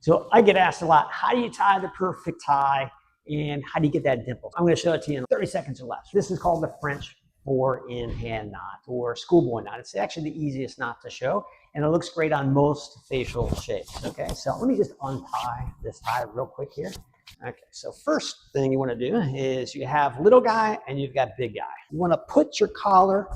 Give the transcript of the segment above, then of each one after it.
So I get asked a lot, how do you tie the perfect tie and how do you get that dimple? I'm going to show it to you in 30 seconds or less. This is called the French 4-in-hand knot or schoolboy knot. It's actually the easiest knot to show and it looks great on most facial shapes. Okay, so let me just untie this tie real quick here. Okay, so first thing you want to do is you have little guy and you've got big guy. You want to put your collar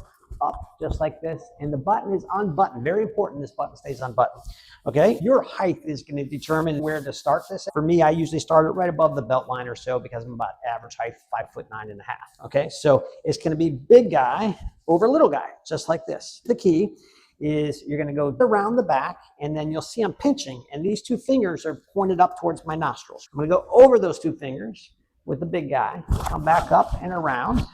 up just like this, and the button is unbuttoned. Very important, this button stays unbuttoned. Okay, your height is going to determine where to start this. For me, I usually start it right above the belt line or so because I'm about average height, 5'9.5". Okay, so it's going to be big guy over little guy, just like this. The key is you're going to go around the back, and then you'll see I'm pinching, and these two fingers are pointed up towards my nostrils. I'm going to go over those two fingers with the big guy, come back up and around.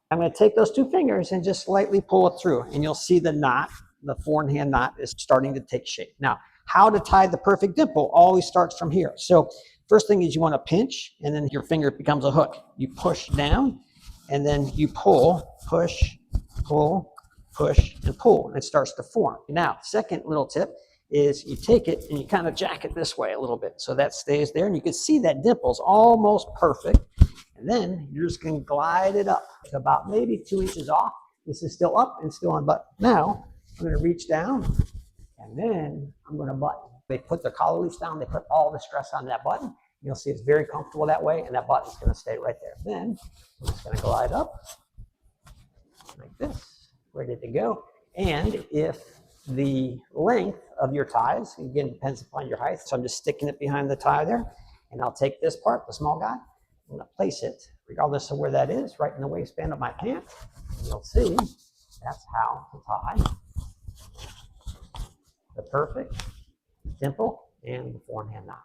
I'm going to take those two fingers and just slightly pull it through, and you'll see the knot, the 4-in-hand knot is starting to take shape. Now, how to tie the perfect dimple always starts from here. So first thing is you want to pinch, and then your finger becomes a hook. You push down, and then you pull, push, pull, push, and pull, and it starts to form. Now, second little tip is you take it and you kind of jack it this way a little bit so that stays there, and you can see that dimple's almost perfect. And then you're just going to glide it up to about maybe 2 inches off. This is still up and still unbuttoned. Now, I'm going to reach down, and then I'm going to button. They put their collar loose down. They put all the stress on that button. You'll see it's very comfortable that way, and that button's going to stay right there. Then I'm just going to glide up like this, ready to go. And if the length of your ties, again, depends upon your height, so I'm just sticking it behind the tie there, and I'll take this part, the small guy, I'm going to place it, regardless of where that is, right in the waistband of my pants. And you'll see that's how to tie the perfect dimple and the 4-in-hand knot.